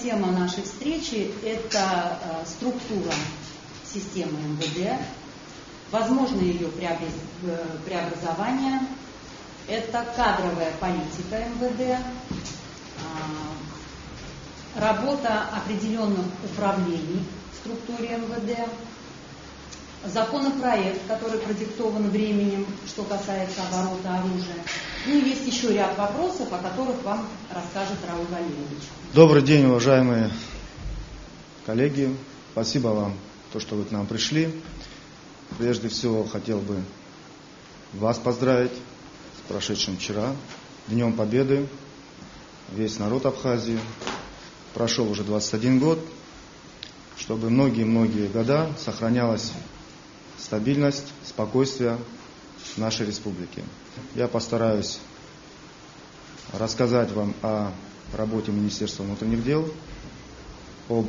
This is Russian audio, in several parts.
тема нашей встречи – это структура системы МВД, возможно ее преобразование, это кадровая политика МВД, работа определенных управлений в структуре МВД, законопроект, который продиктован временем, что касается оборота оружия. Ну и есть еще ряд вопросов, о которых вам расскажет Рауль Валерьевич. Добрый день, уважаемые коллеги. Спасибо вам, что вы к нам пришли. Прежде всего, хотел бы вас поздравить с прошедшим вчера Днем Победы. Весь народ Абхазии. Прошел уже 21 год, чтобы многие-многие года сохранялась стабильность, спокойствие в нашей республике. Я постараюсь рассказать вам о работе Министерства внутренних дел, об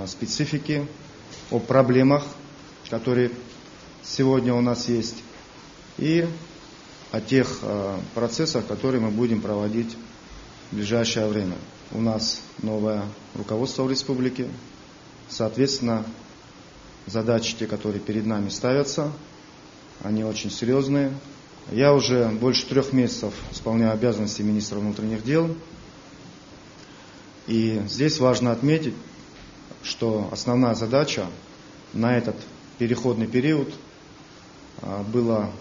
специфике, о проблемах, которые сегодня у нас есть, и о тех процессах, которые мы будем проводить в ближайшее время. У нас новое руководство в республике, соответственно, задачи, те, которые перед нами ставятся, они очень серьезные. Я уже больше 3 месяцев исполняю обязанности министра внутренних дел. И здесь важно отметить, что основная задача на этот переходный период была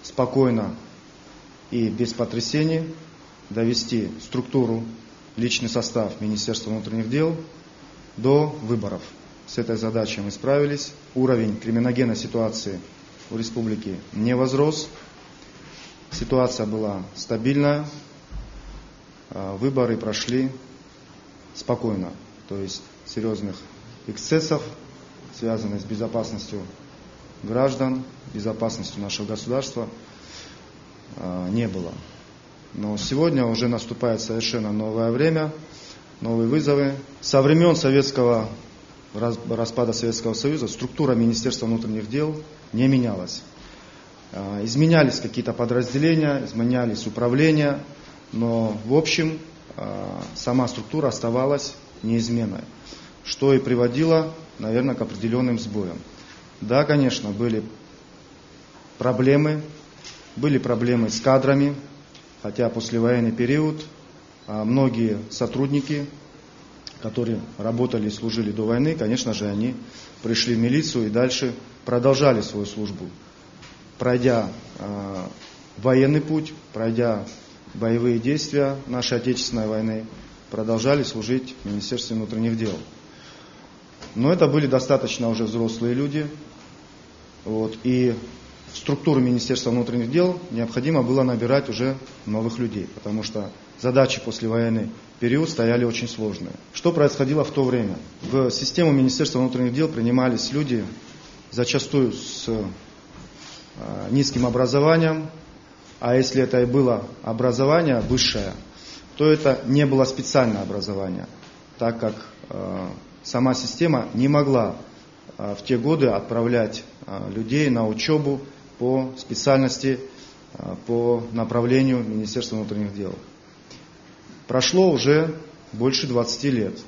спокойно и без потрясений довести структуру, личный состав Министерства внутренних дел до выборов. С этой задачей мы справились. Уровень криминогенной ситуации в республике не возрос. Ситуация была стабильная. Выборы прошли спокойно. То есть серьезных эксцессов, связанных с безопасностью граждан, безопасностью нашего государства, не было. Но сегодня уже наступает совершенно новое время, новые вызовы. Со времен распада Советского Союза структура Министерства внутренних дел не менялась. Изменялись какие-то подразделения, изменялись управления, но в общем сама структура оставалась неизменной, что и приводило, наверное, к определенным сбоям. Да, конечно, были проблемы с кадрами, хотя послевоенный период многие сотрудники, которые работали и служили до войны, конечно же, они пришли в милицию и дальше продолжали свою службу, пройдя военный путь, пройдя боевые действия нашей Отечественной войны, продолжали служить в Министерстве внутренних дел. Но это были достаточно уже взрослые люди, и в структуру Министерства внутренних дел необходимо было набирать уже новых людей, потому что задачи послевоенный период стояли очень сложные. Что происходило в то время? В систему Министерства внутренних дел принимались люди зачастую с низким образованием, а если это и было образование высшее, то это не было специальное образование, так как сама система не могла в те годы отправлять людей на учебу по специальности, по направлению Министерства внутренних дел. Прошло уже больше 20 лет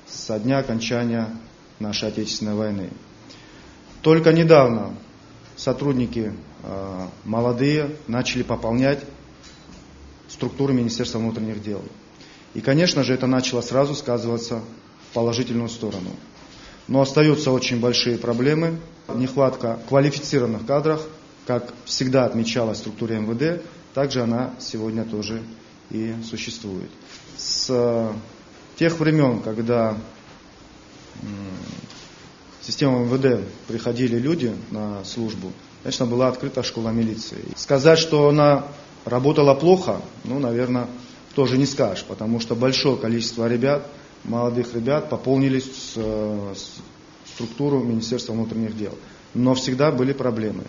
со дня окончания нашей Отечественной войны. Только недавно сотрудники молодые начали пополнять структуру Министерства внутренних дел. И, конечно же, это начало сразу сказываться в положительную сторону. Но остаются очень большие проблемы. Нехватка квалифицированных кадров, как всегда отмечалась в структуре МВД, также она сегодня тоже и существует. С тех времен, когда в систему МВД приходили люди на службу, конечно, была открыта школа милиции. Сказать, что она работала плохо, наверное, тоже не скажешь, потому что большое количество ребят, молодых ребят, пополнились структуру Министерства внутренних дел. Но всегда были проблемы.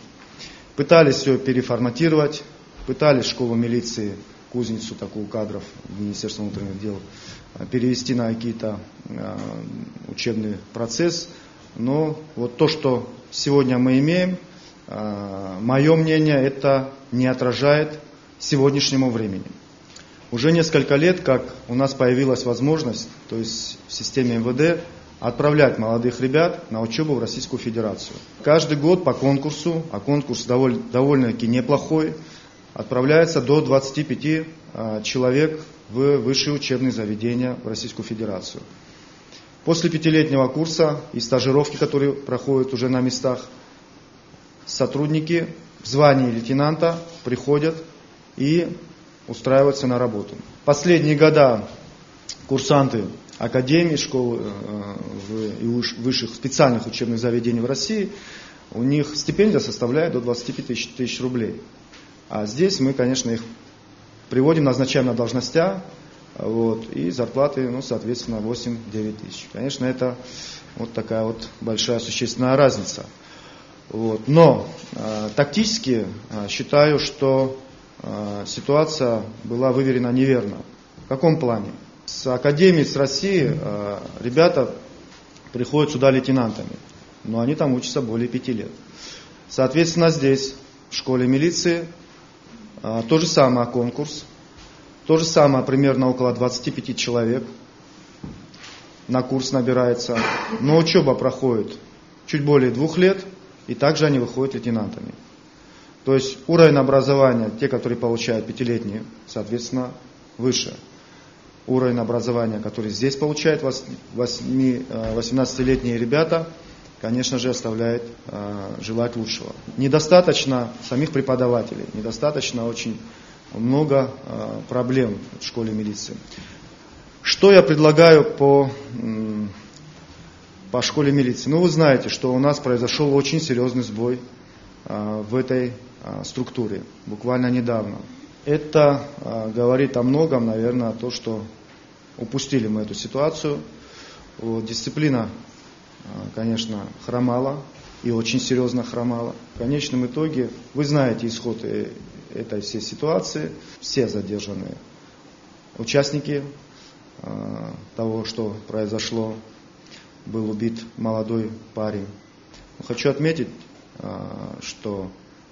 Пытались все переформатировать, пытались школу милиции, кузницу такую кадров Министерства внутренних дел, перевести на какие-то учебный процесс. Но вот то, что сегодня мы имеем, мое мнение, это не отражает сегодняшнему времени. Уже несколько лет, как у нас появилась возможность, то есть в системе МВД, отправлять молодых ребят на учебу в Российскую Федерацию. Каждый год по конкурсу, а конкурс довольно-таки неплохой, отправляется до 25 человек в высшие учебные заведения в Российскую Федерацию. После 5-летнего курса и стажировки, которые проходят уже на местах, сотрудники в звании лейтенанта приходят и устраиваются на работу. Последние года курсанты академий, школ и высших специальных учебных заведений в России, у них стипендия составляет до 25 тысяч рублей. А здесь мы, конечно, их приводим, назначаем на должностя, и зарплаты, соответственно, 8-9 тысяч. Конечно, это вот такая вот большая существенная разница. Но тактически считаю, что ситуация была выверена неверно. В каком плане? С академии, с России ребята приходят сюда лейтенантами, но они там учатся более 5 лет. Соответственно, здесь, в школе милиции, то же самое конкурс, то же самое примерно около 25 человек на курс набирается, но учеба проходит чуть более 2 лет, и также они выходят лейтенантами. То есть уровень образования, те, которые получают 5-летние, соответственно, выше. Уровень образования, который здесь получают 18-летние ребята, конечно же, оставляет желать лучшего. Недостаточно самих преподавателей, недостаточно очень много проблем в школе милиции. Что я предлагаю по школе милиции? Вы знаете, что у нас произошел очень серьезный сбой в этой структуре, буквально недавно. Это говорит о многом, наверное, о том, что упустили мы эту ситуацию. Дисциплина, конечно, хромала и очень серьезно хромала. В конечном итоге, вы знаете исход этой всей ситуации. Все задержанные участники того, что произошло, был убит молодой парень. Хочу отметить, что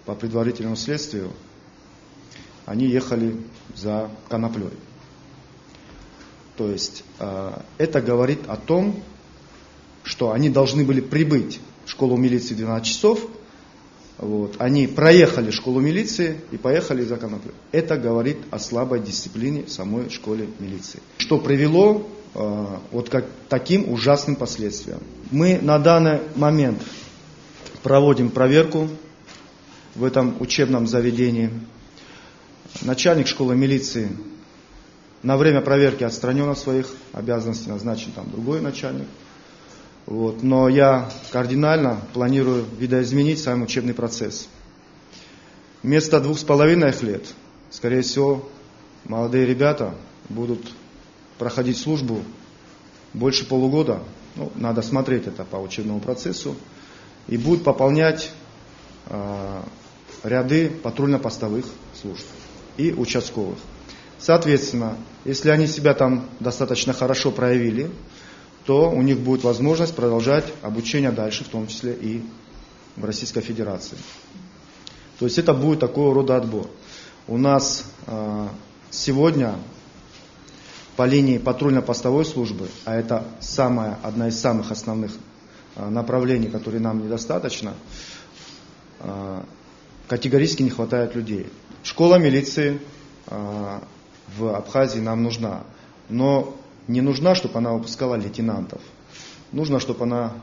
по предварительному следствию они ехали за коноплей. То есть это говорит о том, что они должны были прибыть в школу милиции в 12 часов. Они проехали школу милиции и поехали за коноплей. Это говорит о слабой дисциплине в самой школе милиции. Что привело к таким ужасным последствиям. Мы на данный момент проводим проверку в этом учебном заведении. Начальник школы милиции на время проверки отстранен от своих обязанностей, назначен там другой начальник. Но я кардинально планирую видоизменить сам учебный процесс. Вместо 2,5 лет, скорее всего, молодые ребята будут проходить службу больше полугода. Надо смотреть это по учебному процессу. И будут пополнять ряды патрульно-постовых служб и участковых. Соответственно, если они себя там достаточно хорошо проявили, то у них будет возможность продолжать обучение дальше, в том числе и в Российской Федерации. То есть это будет такого рода отбор. У нас сегодня по линии патрульно-постовой службы, а это одна из самых основных направлений, которые нам недостаточно, категорически не хватает людей. Школа милиции в Абхазии нам нужна, но не нужна, чтобы она выпускала лейтенантов. Нужно, чтобы она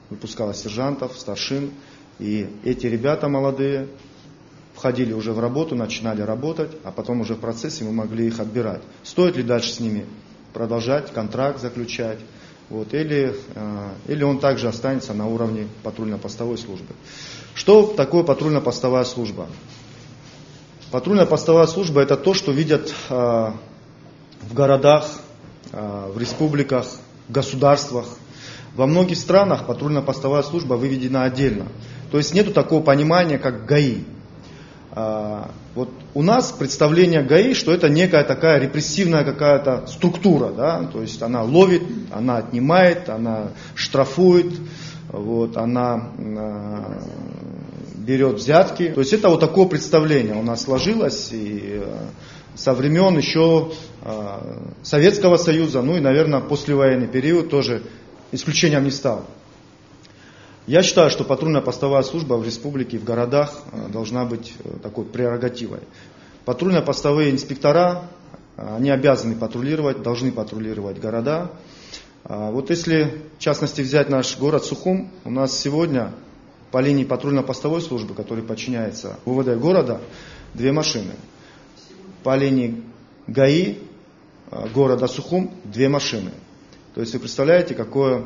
выпускала сержантов, старшин. И эти ребята молодые входили уже в работу, начинали работать, а потом уже в процессе мы могли их отбирать. Стоит ли дальше с ними продолжать контракт заключать, или он также останется на уровне патрульно-постовой службы. Что такое патрульно-постовая служба? Патрульно-постовая служба — это то, что видят в городах, в республиках, в государствах. Во многих странах патрульно-постовая служба выведена отдельно. То есть нету такого понимания, как ГАИ. У нас представление ГАИ, что это некая такая репрессивная какая-то структура, да? То есть она ловит, она отнимает, она штрафует, она берет взятки. То есть это такое представление у нас сложилось, и со времен еще Советского Союза, ну и, наверное, послевоенный период тоже исключением не стал. Я считаю, что патрульно-постовая служба в республике, в городах должна быть такой прерогативой. Патрульно-постовые инспектора, они обязаны патрулировать, должны патрулировать города. Вот если, в частности, взять наш город Сухум, у нас сегодня по линии патрульно-постовой службы, которая подчиняется УВД города, 2 машины. По линии ГАИ города Сухум 2 машины. То есть вы представляете, какое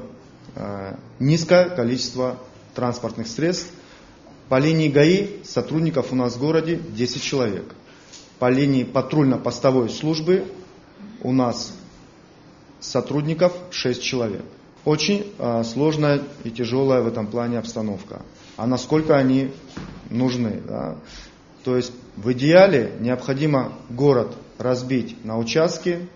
низкое количество транспортных средств. По линии ГАИ сотрудников у нас в городе 10 человек. По линии патрульно-постовой службы у нас сотрудников 6 человек. Очень сложная и тяжелая в этом плане обстановка. А насколько они нужны? Да? То есть в идеале необходимо город разбить на участки,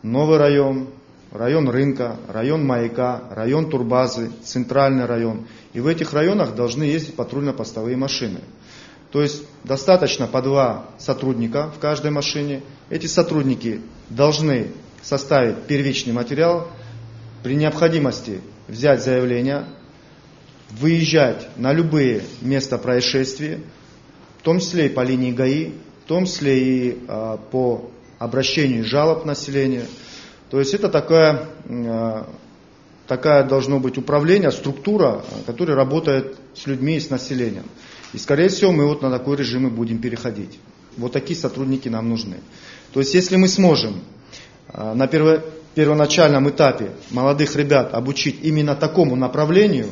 новый район, район рынка, район маяка, район турбазы, центральный район. И в этих районах должны ездить патрульно-постовые машины. То есть достаточно по 2 сотрудника в каждой машине. Эти сотрудники должны составить первичный материал, при необходимости взять заявление, выезжать на любые места происшествия, в том числе и по линии ГАИ, в том числе и по обращению жалоб населения. То есть это такая должно быть управление, структура, которая работает с людьми и с населением. И скорее всего мы вот на такой режим и будем переходить. Вот такие сотрудники нам нужны. То есть если мы сможем на первоначальном этапе молодых ребят обучить именно такому направлению,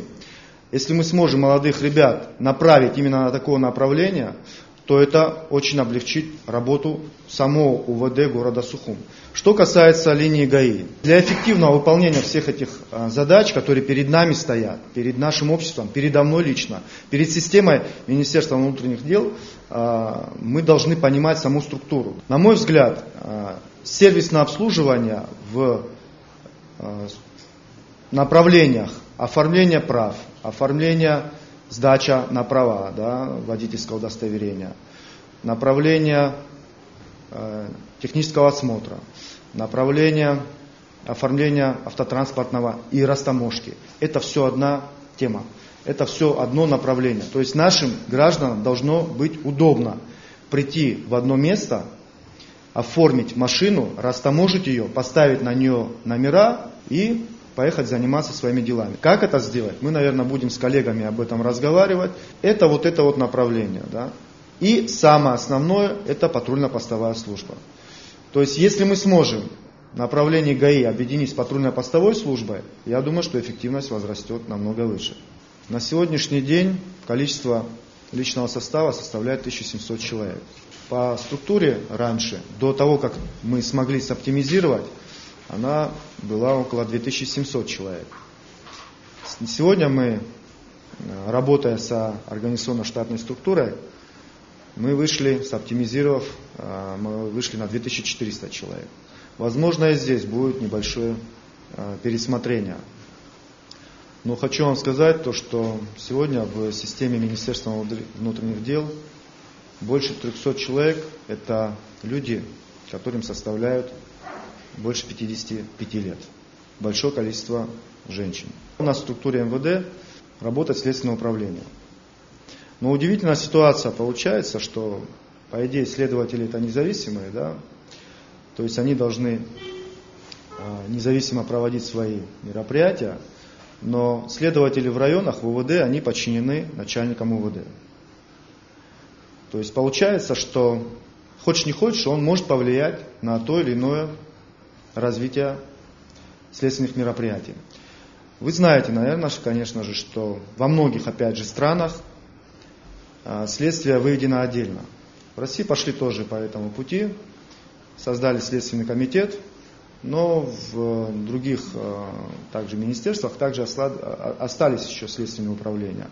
если мы сможем молодых ребят направить именно на такое направление, то это очень облегчит работу самого УВД города Сухум. Что касается линии ГАИ, для эффективного выполнения всех этих задач, которые перед нами стоят, перед нашим обществом, передо мной лично, перед системой Министерства внутренних дел, мы должны понимать саму структуру. На мой взгляд, сервисное обслуживание в направлениях оформления прав, оформления сдача на права, да, водительского удостоверения, направление технического осмотра, направление оформления автотранспортного и растаможки. Это все одна тема, это все одно направление. То есть нашим гражданам должно быть удобно прийти в одно место, оформить машину, растаможить ее, поставить на нее номера и поехать заниматься своими делами. Как это сделать? Мы, наверное, будем с коллегами об этом разговаривать. Это вот направление. Да? И самое основное, это патрульно-постовая служба. То есть, если мы сможем направление ГАИ объединить с патрульно-постовой службой, я думаю, что эффективность возрастет намного выше. На сегодняшний день количество личного состава составляет 1700 человек. По структуре раньше, до того, как мы смогли соптимизировать, она была около 2700 человек. Сегодня мы, работая с организационно-штатной структурой, мы вышли, соптимизировав, мы вышли на 2400 человек. Возможно, и здесь будет небольшое пересмотрение. Но хочу вам сказать то, что сегодня в системе Министерства внутренних дел больше 300 человек – это люди, которым составляют больше 55 лет. Большое количество женщин. У нас в структуре МВД работает следственное управление. Но удивительная ситуация получается, что, по идее, следователи это независимые, да? То есть они должны независимо проводить свои мероприятия, но следователи в районах в УВД, они подчинены начальникам УВД. То есть получается, что хочешь не хочешь, он может повлиять на то или иное развитие следственных мероприятий. Вы знаете, наверное, конечно же, что во многих, опять же, странах следствие выведено отдельно. В России пошли тоже по этому пути, создали следственный комитет, но в других также министерствах также остались еще следственные управления.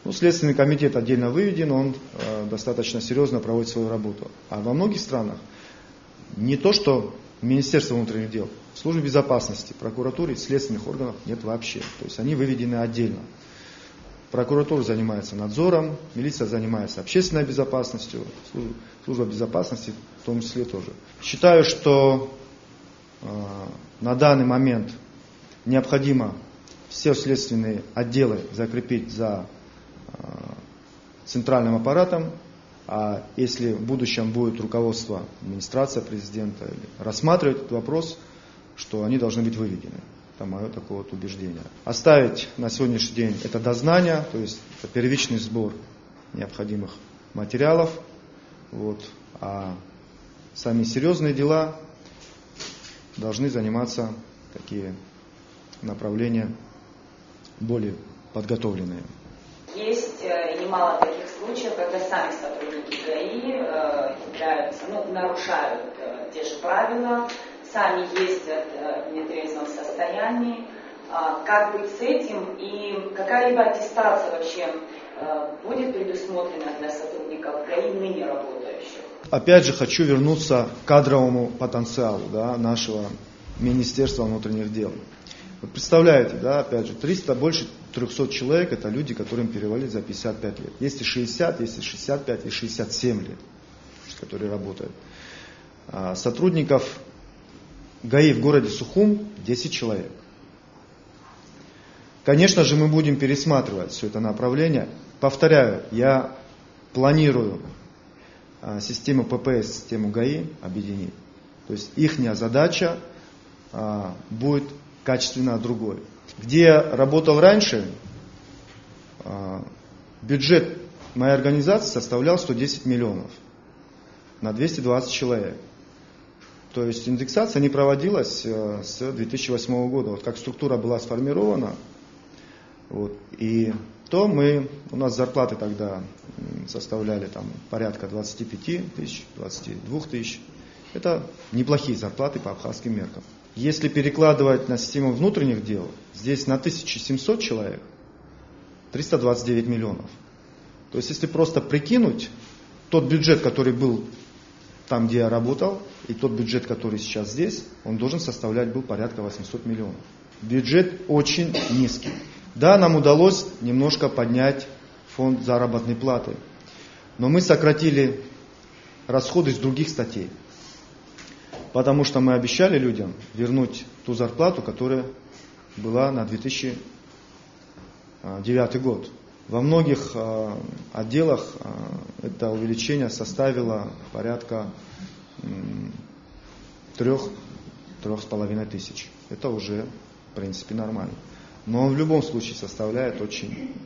Ну, следственный комитет отдельно выведен, он достаточно серьезно проводит свою работу. А во многих странах не то, что Министерство внутренних дел, службы безопасности, прокуратуры, следственных органов нет вообще. То есть они выведены отдельно. Прокуратура занимается надзором, милиция занимается общественной безопасностью, служба безопасности в том числе тоже. Считаю, что на данный момент необходимо все следственные отделы закрепить за центральным аппаратом, а если в будущем будет руководство, администрация президента рассматривать этот вопрос, что они должны быть выведены. Это мое такое вот убеждение. Оставить на сегодняшний день это дознание, то есть это первичный сбор необходимых материалов, вот, а сами серьезные дела должны заниматься такие направления более подготовленные. Есть немало таких случаев, когда сами сотрудники ГАИ нарушают те же правила, сами ездят в нетрезвом состоянии. Как быть с этим и какая-либо аттестация вообще будет предусмотрена для сотрудников ГАИ ныне работающих? Опять же хочу вернуться к кадровому потенциалу, да, нашего Министерства внутренних дел. Вы представляете, да, опять же, больше 300 человек, это люди, которым перевалили за 55 лет. Есть и 60, есть и 65, и 67 лет, которые работают. Сотрудников ГАИ в городе Сухум 10 человек. Конечно же, мы будем пересматривать все это направление. Повторяю, я планирую систему ППС, систему ГАИ объединить. То есть их задача будет качественно другой. Где я работал раньше, бюджет моей организации составлял 110 миллионов на 220 человек. То есть индексация не проводилась с 2008 года. Вот как структура была сформирована, вот, и то у нас зарплаты тогда составляли там порядка 25 тысяч, 22 тысяч. Это неплохие зарплаты по абхазским меркам. Если перекладывать на систему внутренних дел, здесь на 1700 человек 329 миллионов. То есть если просто прикинуть тот бюджет, который был там, где я работал, и тот бюджет, который сейчас здесь, он должен составлять был порядка 800 миллионов. Бюджет очень низкий. Да, нам удалось немножко поднять фонд заработной платы, но мы сократили расходы с других статей. Потому что мы обещали людям вернуть ту зарплату, которая была на 2009 год. Во многих отделах это увеличение составило порядка 3-3,5 тысяч. Это уже, в принципе, нормально. Но он в любом случае составляет очень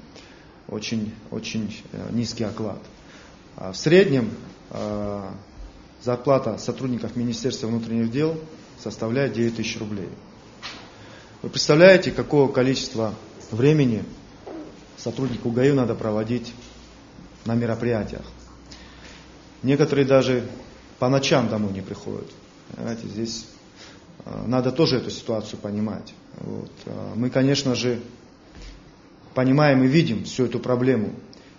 низкий оклад. В среднем зарплата сотрудников Министерства внутренних дел составляет 9 тысяч рублей. Вы представляете, какого количества времени сотруднику ГАИ надо проводить на мероприятиях? Некоторые даже по ночам домой не приходят. Понимаете, здесь надо тоже эту ситуацию понимать. Вот. Мы, конечно же, понимаем и видим всю эту проблему.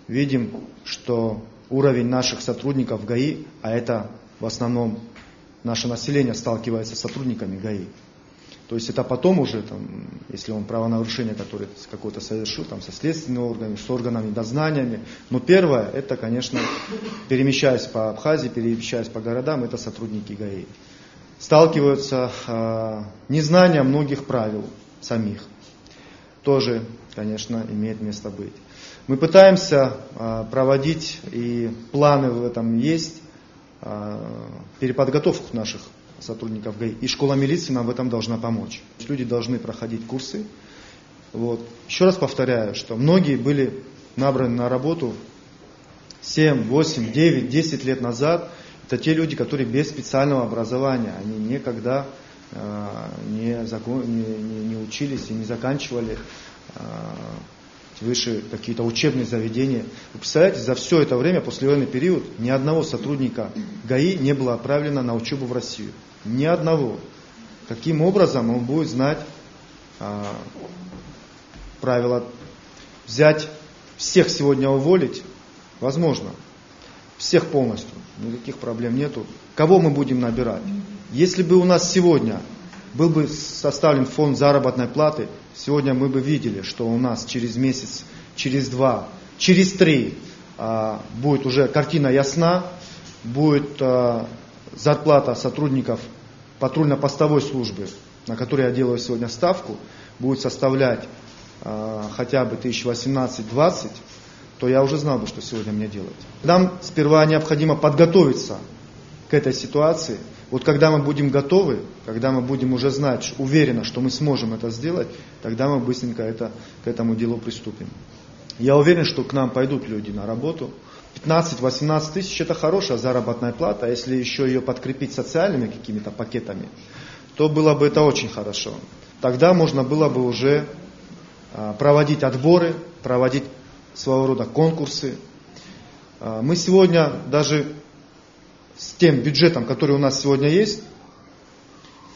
Видим, что уровень наших сотрудников ГАИ, а это в основном наше население сталкивается с сотрудниками ГАИ. То есть это потом уже, если он правонарушение какое-то совершил, со следственными органами, с органами дознаниями. Но первое, это, конечно, перемещаясь по Абхазии, перемещаясь по городам, это сотрудники ГАИ. Сталкиваются незнанием многих правил самих. Тоже, конечно, имеет место быть. Мы пытаемся проводить, и планы в этом есть, переподготовку наших сотрудников ГАИ. И школа милиции нам в этом должна помочь. Люди должны проходить курсы. Вот. Еще раз повторяю, что многие были набраны на работу 7, 8, 9, 10 лет назад. Это те люди, которые без специального образования. Они никогда не учились и не заканчивали выше какие-то учебные заведения. Вы представляете, за все это время, послевоенный период, ни одного сотрудника ГАИ не было отправлено на учебу в Россию. Ни одного. Каким образом он будет знать правила? Взять всех сегодня уволить? Возможно. Всех полностью. Никаких проблем нету. Кого мы будем набирать? Если бы у нас сегодня был бы составлен фонд заработной платы, сегодня мы бы видели, что у нас через месяц через 2, через 3 будет уже картина ясна, будет зарплата сотрудников патрульно-постовой службы, на которой я делаю сегодня ставку, будет составлять хотя бы 1018-20, то я уже знал бы, что сегодня мне делать. Нам сперва необходимо подготовиться к этой ситуации. Вот когда мы будем готовы, когда мы будем уже знать, уверенно, что мы сможем это сделать, тогда мы быстренько к этому делу приступим. Я уверен, что к нам пойдут люди на работу. 15-18 тысяч – это хорошая заработная плата, а если еще ее подкрепить социальными какими-то пакетами, то было бы это очень хорошо. Тогда можно было бы уже проводить отборы, проводить своего рода конкурсы. Мы сегодня даже с тем бюджетом, который у нас сегодня есть,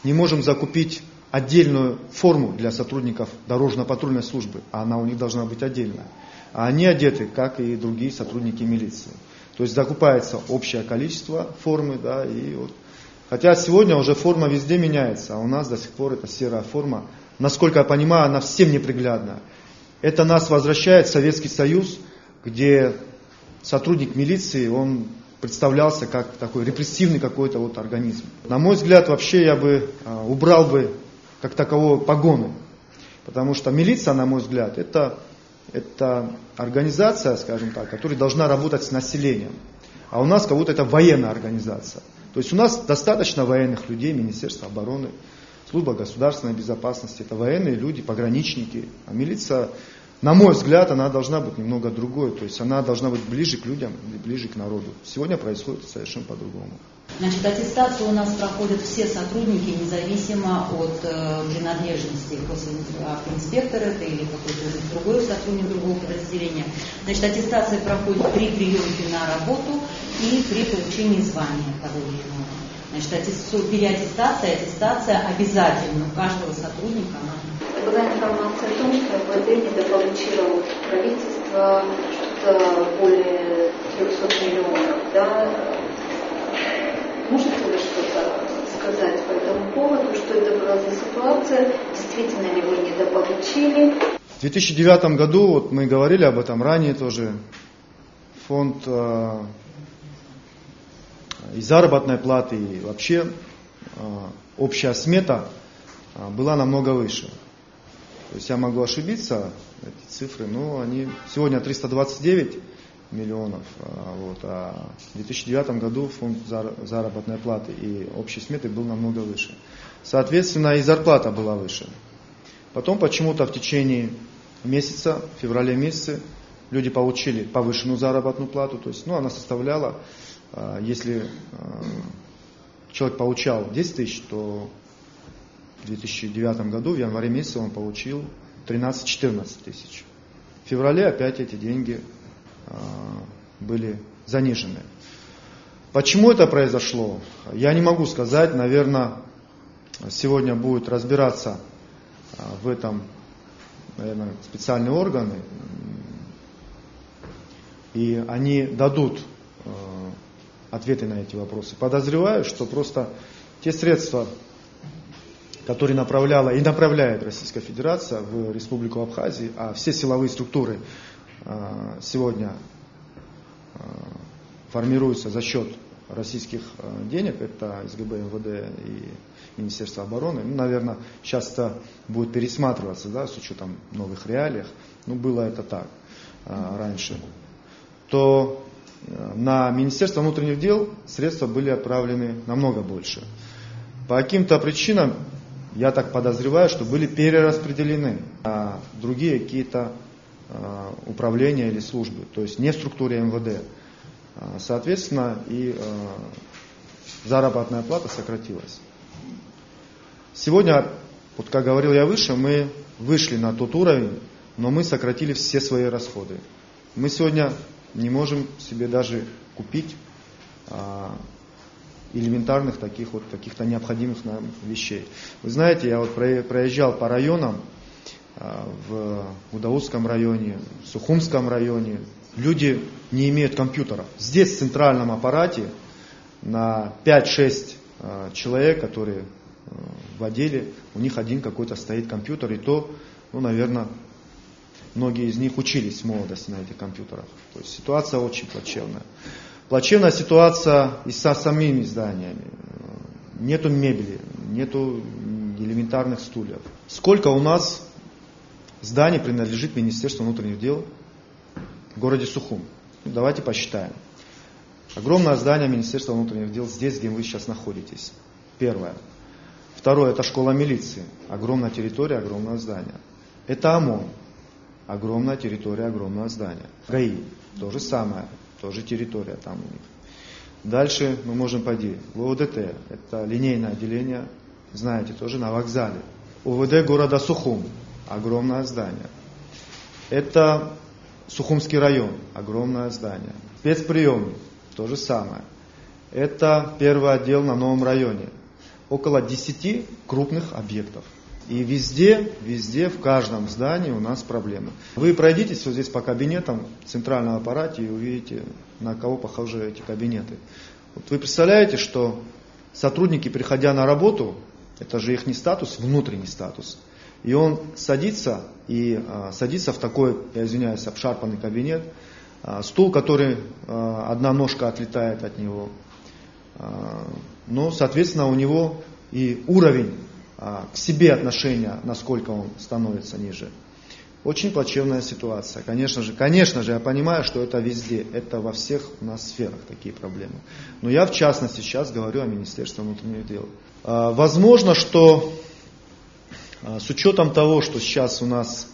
не можем закупить отдельную форму для сотрудников дорожно-патрульной службы, а она у них должна быть отдельная. А они одеты, как и другие сотрудники милиции. То есть закупается общее количество формы, да, и вот. Хотя сегодня уже форма везде меняется, а у нас до сих пор это серая форма. Насколько я понимаю, она всем неприглядна. Это нас возвращает в Советский Союз, где сотрудник милиции, он представлялся как такой репрессивный какой-то вот организм. На мой взгляд, вообще я бы убрал бы как такового погоны. Потому что милиция, на мой взгляд, это организация, скажем так, которая должна работать с населением. А у нас как будто это военная организация. То есть у нас достаточно военных людей, Министерство обороны, Служба государственной безопасности, это военные люди, пограничники. А милиция, на мой взгляд, она должна быть немного другой. То есть она должна быть ближе к людям, ближе к народу. Сегодня происходит совершенно по-другому. Значит, аттестацию у нас проходят все сотрудники, независимо от принадлежности, автоинспектор это или какой-то другой сотрудник другого подразделения. Значит, аттестация проходит при приемке на работу и при получении звания того или иного. Значит, аттестация обязательно у каждого сотрудника. Была информация о том, что МВД недополучило от правительства что-то более 300 миллионов. Да? Можете вы что-то сказать по этому поводу, что это была за ситуация, действительно ли вы недополучили? В 2009 году, вот мы говорили об этом ранее тоже, фонд и заработной платы, и вообще общая смета была намного выше. То есть я могу ошибиться, эти цифры, но они сегодня 329 миллионов, а в 2009 году фонд заработной платы и общей сметы был намного выше. Соответственно, и зарплата была выше. Потом почему-то в течение месяца, в феврале месяце, люди получили повышенную заработную плату, то есть она составляла, если человек получал 10 тысяч, то в 2009 году, в январе месяце, он получил 13-14 тысяч. В феврале опять эти деньги были занижены. Почему это произошло? Я не могу сказать. Наверное, сегодня будут разбираться в этом, наверное, специальные органы. И они дадут ответы на эти вопросы. Подозреваю, что просто те средства, которые направляла и направляет Российская Федерация в Республику Абхазия, а все силовые структуры сегодня формируются за счет российских денег, это СГБ, МВД и Министерство обороны. Наверное, сейчас это будет пересматриваться, да, с учетом новых реалий. Было это так раньше. То на Министерство внутренних дел средства были отправлены намного больше. По каким-то причинам, я так подозреваю, что были перераспределены на другие какие-то управления или службы, то есть не в структуре МВД. Соответственно, и заработная плата сократилась. Сегодня, вот как говорил я выше, мы вышли на тот уровень, но мы сократили все свои расходы. Мы сегодня не можем себе даже купить элементарных таких вот каких-то необходимых нам вещей. Вы знаете, я вот проезжал по районам, в Удаутском районе, в Сухумском районе. Люди не имеют компьютеров. Здесь в центральном аппарате на 5-6 человек, которые в отделе, у них один какой-то стоит компьютер, и то, наверное, многие из них учились в молодости на этих компьютерах. То есть ситуация очень плачевная. Плачевная ситуация и со самими зданиями. Нету мебели, нету элементарных стульев. Сколько у нас зданий принадлежит Министерству внутренних дел в городе Сухум? Давайте посчитаем. Огромное здание Министерства внутренних дел здесь, где вы сейчас находитесь. Первое. Второе, это школа милиции. Огромная территория, огромное здание. Это ОМОН. Огромная территория, огромное здание. ГАИ. То же самое. Тоже территория там у них. Дальше мы можем пойти. ВОДТ. Это линейное отделение. Знаете, тоже на вокзале. УВД города Сухум. Огромное здание. Это Сухумский район. Огромное здание. Спецприемник. То же самое. Это первый отдел на новом районе. Около 10 крупных объектов. И везде, в каждом здании у нас проблемы. Вы пройдитесь вот здесь по кабинетам в центральном аппарате и увидите, на кого похожи эти кабинеты. Вот вы представляете, что сотрудники, приходя на работу, это же их не статус, внутренний статус. И он садится в такой, я извиняюсь, обшарпанный кабинет, стул, который одна ножка отлетает от него. Но, соответственно, у него и уровень к себе отношения, насколько он становится ниже. Очень плачевная ситуация. Конечно же, я понимаю, что это везде, это во всех у нас сферах такие проблемы. Но я, в частности, сейчас говорю о Министерстве внутренних дел. Возможно, что с учетом того, что сейчас у нас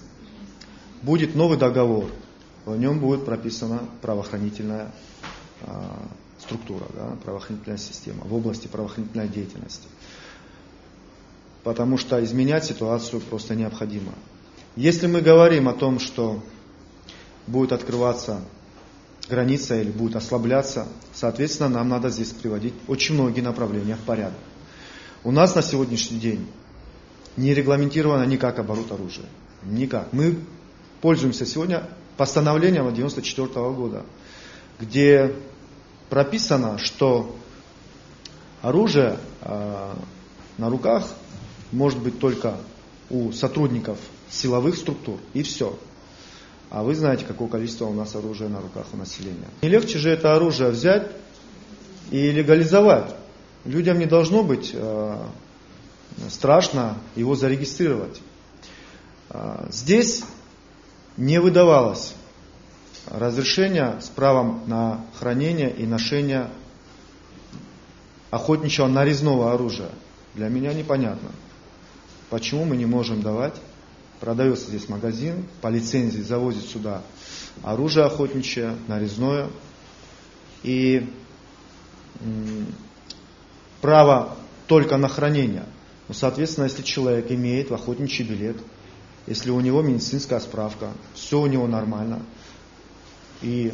будет новый договор, в нем будет прописана правоохранительная структура, правоохранительная система в области правоохранительной деятельности. Потому что изменять ситуацию просто необходимо. Если мы говорим о том, что будет открываться граница или будет ослабляться, соответственно, нам надо здесь приводить очень многие направления в порядок. У нас на сегодняшний день не регламентировано никак оборот оружия. Никак. Мы пользуемся сегодня постановлением 1994 года, где прописано, что оружие на руках может быть только у сотрудников силовых структур, и все. А вы знаете, какое количество у нас оружия на руках у населения. Не легче же это оружие взять и легализовать. Людям не должно быть страшно его зарегистрировать. Здесь не выдавалось разрешение с правом на хранение и ношение охотничьего нарезного оружия. Для меня непонятно, почему мы не можем давать. Продается здесь магазин, по лицензии завозит сюда оружие охотничье, нарезное. И право только на хранение. Ну, соответственно, если человек имеет охотничий билет, если у него медицинская справка, все у него нормально, и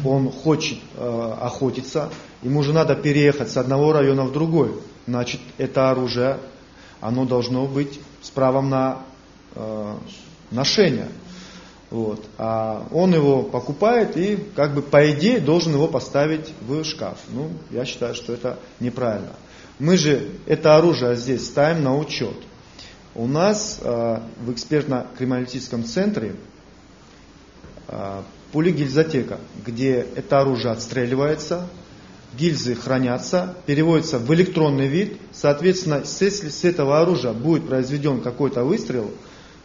он хочет охотиться, ему же надо переехать с одного района в другой. Значит, это оружие, оно должно быть с правом на ношение. Вот. А он его покупает и, как бы, по идее, должен его поставить в шкаф. Ну, я считаю, что это неправильно. Мы же это оружие здесь ставим на учет. У нас в экспертно-криминалистическом центре пули-гильзотека, где это оружие отстреливается, гильзы хранятся, переводятся в электронный вид. Соответственно, если с этого оружия будет произведен какой-то выстрел,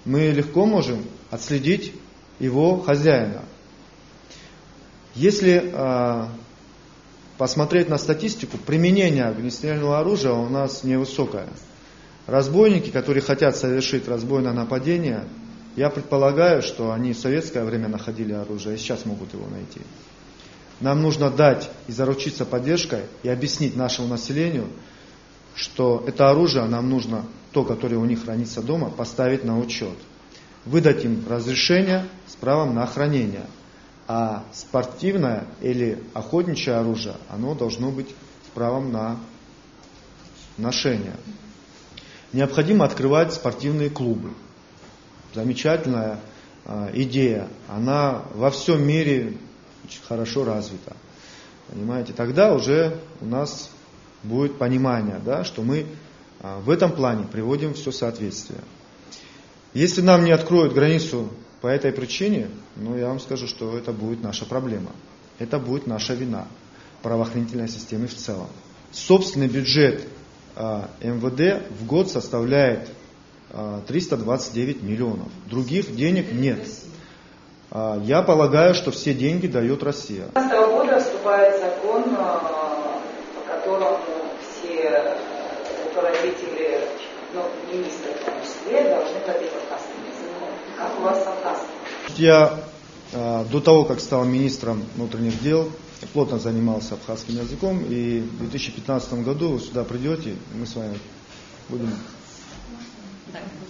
мы легко можем отследить его хозяина. Если посмотреть на статистику, применение огнестрельного оружия у нас невысокое. Разбойники, которые хотят совершить разбойное нападение, я предполагаю, что они в советское время находили оружие и сейчас могут его найти. Нам нужно дать и заручиться поддержкой и объяснить нашему населению, что это оружие нам нужно, то, которое у них хранится дома, поставить на учет. Выдать им разрешение с правом на хранение. А спортивное или охотничье оружие, оно должно быть с правом на ношение. Необходимо открывать спортивные клубы. Замечательная идея. Она во всем мире очень хорошо развита. Понимаете? Тогда уже у нас будет понимание, да, что мы в этом плане приводим все в соответствие. Если нам не откроют границу По этой причине, я вам скажу, что это будет наша проблема. Это будет наша вина правоохранительной системы в целом. Собственный бюджет МВД в год составляет 329 миллионов. Других денег нет. Я полагаю, что все деньги дает Россия. С 2015 года вступает закон, по которому все руководители, министры в том числе, должны платить абхазским языком. Как у вас с абхазским? Я до того, как стал министром внутренних дел, плотно занимался абхазским языком, и в 2015 году вы сюда придете, мы с вами будем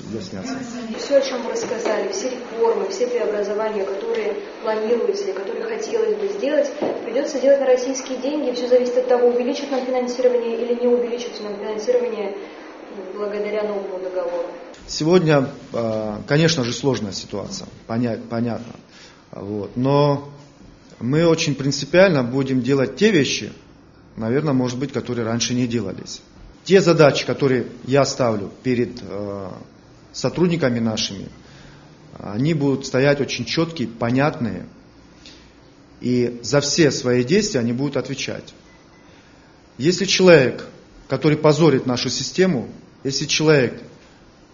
объясняться. Все, о чем вы рассказали, все реформы, все преобразования, которые планируются или которые хотелось бы сделать, придется делать на российские деньги. Все зависит от того, увеличат нам финансирование или не увеличат нам финансирование благодаря новому договору. Сегодня, конечно же, сложная ситуация, понятно. Но мы очень принципиально будем делать те вещи, наверное, может быть, которые раньше не делались. Те задачи, которые я ставлю перед сотрудниками нашими, они будут стоять очень четкие, понятные, и за все свои действия они будут отвечать. Если человек, который позорит нашу систему, если человек,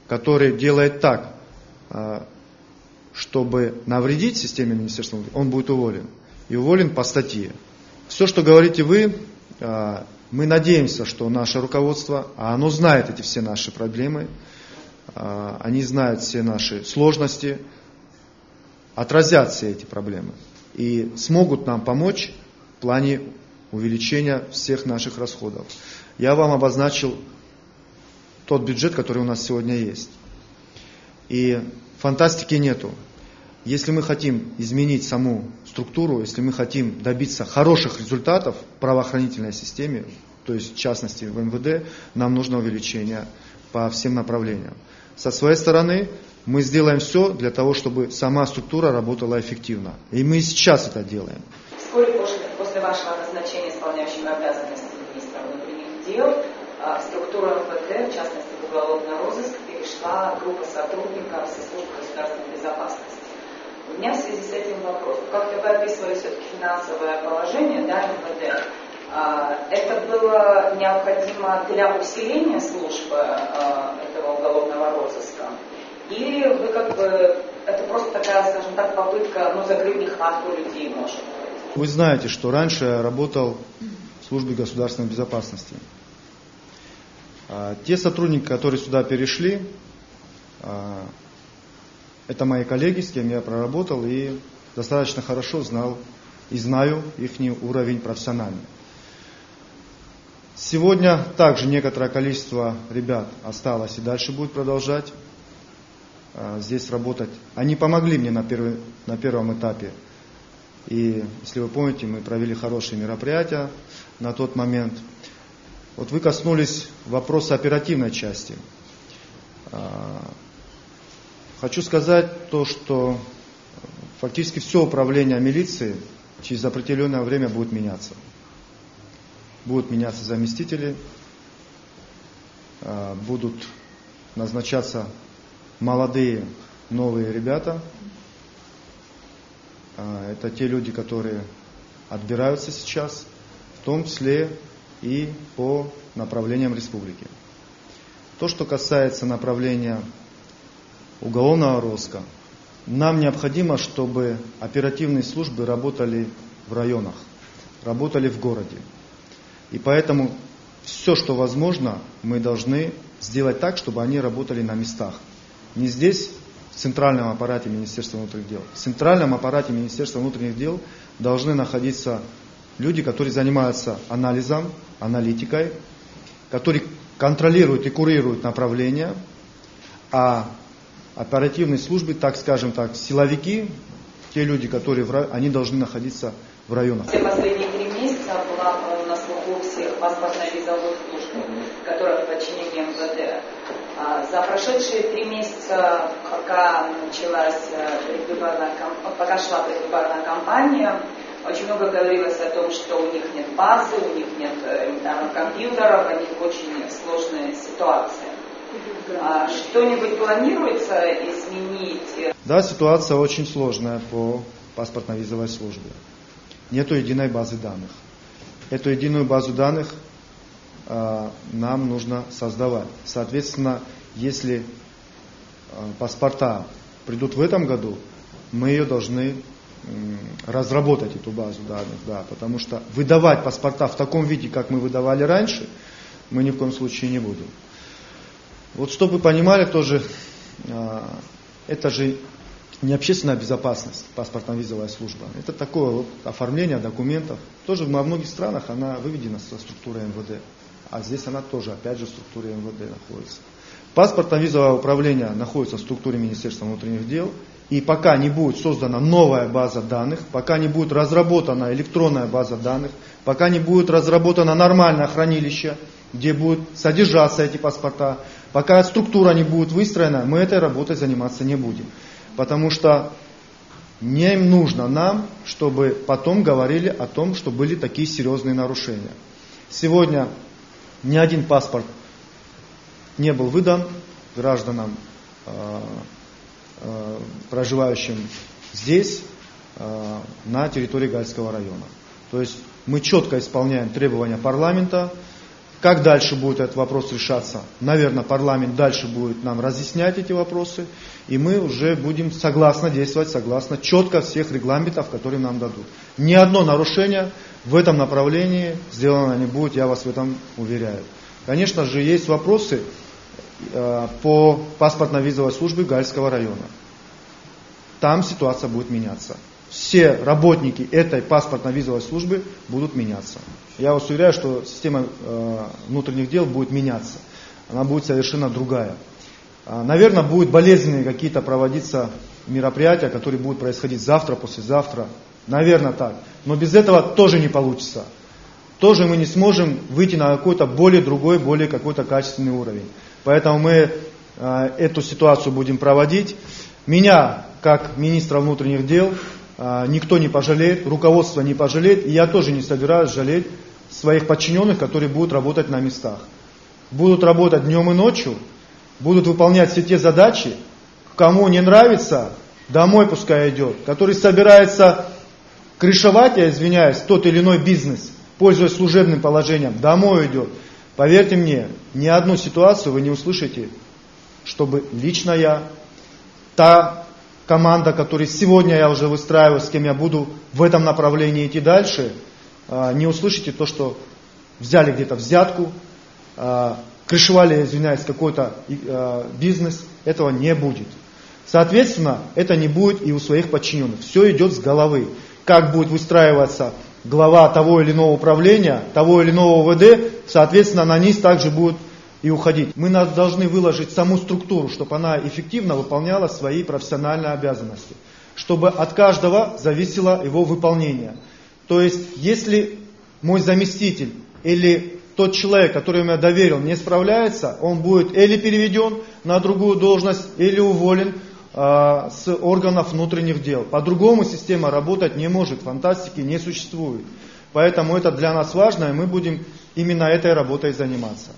который делает так, чтобы навредить системе Министерства внутренних дел, он будет уволен. И уволен по статье. Все, что говорите вы, мы надеемся, что наше руководство, оно знает эти все наши проблемы, они знают все наши сложности, отразят все эти проблемы и смогут нам помочь в плане увеличения всех наших расходов. Я вам обозначил тот бюджет, который у нас сегодня есть. И фантастики нету. Если мы хотим изменить саму структуру, если мы хотим добиться хороших результатов в правоохранительной системе, то есть в частности в МВД, нам нужно увеличение по всем направлениям. Со своей стороны мы сделаем все для того, чтобы сама структура работала эффективно. И мы сейчас это делаем. Вскоре после вашего назначения исполняющим обязанности министра внутренних дел в структуру МВД, в частности в уголовный розыск, перешла группа сотрудников со службы государственной безопасности. У меня в связи с этим вопрос. Как-то вы описывали все-таки финансовое положение МВД. Это было необходимо для усиления службы этого уголовного розыска? Или вы это просто такая, скажем так, попытка, закрыть нехватку людей, может быть? Вы знаете, что раньше я работал в службе государственной безопасности. Те сотрудники, которые сюда перешли, это мои коллеги, с кем я проработал и достаточно хорошо знал и знаю их уровень профессиональный. Сегодня также некоторое количество ребят осталось и дальше будет продолжать здесь работать. Они помогли мне на первом этапе. И, если вы помните, мы провели хорошие мероприятия на тот момент. Вот вы коснулись вопроса оперативной части. Хочу сказать то, что фактически все управление милиции через определенное время будет меняться. Будут меняться заместители, будут назначаться молодые новые ребята. Это те люди, которые отбираются сейчас, в том числе и по направлениям республики. То, что касается направления уголовного розыска, нам необходимо, чтобы оперативные службы работали в районах, работали в городе. И поэтому все, что возможно, мы должны сделать так, чтобы они работали на местах. Не здесь, в центральном аппарате Министерства внутренних дел. В центральном аппарате Министерства внутренних дел должны находиться люди, которые занимаются анализом, аналитикой, которые контролируют и курируют направления, а оперативные службы, так скажем так, силовики, те люди, которые они должны находиться в районах. Все последние 3 месяца была, по-моему, на слуху всех паспортно-визовых служб, которые в подчинении МВД. За прошедшие 3 месяца, пока шла предвыборная кампания, очень много говорилось о том, что у них нет базы, у них нет элементарных компьютеров, у них очень сложная ситуация. Что-нибудь планируется изменить? Да, ситуация очень сложная по паспортно-визовой службе. Нету единой базы данных. Эту единую базу данных нам нужно создавать. Соответственно, если паспорта придут в этом году, мы ее должны разработать, эту базу данных, да, потому что выдавать паспорта в таком виде, как мы выдавали раньше, мы ни в коем случае не будем. Вот чтобы вы понимали тоже, это же не общественная безопасность, паспортно-визовая служба. Это такое вот оформление документов. Тоже во многих странах она выведена со структуры МВД, а здесь она тоже, опять же, в структуре МВД находится. Паспортно-визовое управление находится в структуре Министерства внутренних дел. И пока не будет создана новая база данных, пока не будет разработана электронная база данных, пока не будет разработано нормальное хранилище, где будут содержаться эти паспорта, пока структура не будет выстроена, мы этой работой заниматься не будем. Потому что не нужно нам, чтобы потом говорили о том, что были такие серьезные нарушения. Сегодня ни один паспорт не был выдан гражданам, проживающим здесь, на территории Гальского района. То есть мы четко исполняем требования парламента. Как дальше будет этот вопрос решаться? Наверное, парламент дальше будет нам разъяснять эти вопросы, и мы уже будем согласно действовать, согласно четко всех регламентов, которые нам дадут. Ни одно нарушение в этом направлении сделано не будет, я вас в этом уверяю. Конечно же, есть вопросы по паспортно-визовой службе Гальского района. Там ситуация будет меняться. Все работники этой паспортно-визовой службы будут меняться. Я вас уверяю, что система внутренних дел будет меняться. Она будет совершенно другая. Наверное, будут болезненные какие-то проводиться мероприятия, которые будут происходить завтра, послезавтра. Наверное, так. Но без этого тоже не получится. Тоже мы не сможем выйти на какой-то более другой, более какой-то качественный уровень. Поэтому мы эту ситуацию будем проводить. Меня, как министра внутренних дел, никто не пожалеет, руководство не пожалеет, и я тоже не собираюсь жалеть своих подчиненных, которые будут работать на местах. Будут работать днем и ночью, будут выполнять все те задачи, кому не нравится, домой пускай идет, который собирается крышевать, я извиняюсь, тот или иной бизнес, пользуясь служебным положением, домой идет. Поверьте мне, ни одну ситуацию вы не услышите, чтобы лично я, та команда, которую сегодня я уже выстраиваю, с кем я буду в этом направлении идти дальше, не услышите то, что взяли где-то взятку, крышевали, извиняюсь, какой-то бизнес. Этого не будет. Соответственно, это не будет и у своих подчиненных. Все идет с головы. Как будет выстраиваться глава того или иного управления, того или иного ОВД, соответственно, на низ также будет и уходить. Мы должны выложить саму структуру, чтобы она эффективно выполняла свои профессиональные обязанности, чтобы от каждого зависело его выполнение. То есть, если мой заместитель или тот человек, который мне доверил, не справляется, он будет или переведен на другую должность, или уволен с органов внутренних дел. По-другому система работать не может, фантастики не существует. Поэтому это для нас важно, и мы будем именно этой работой заниматься.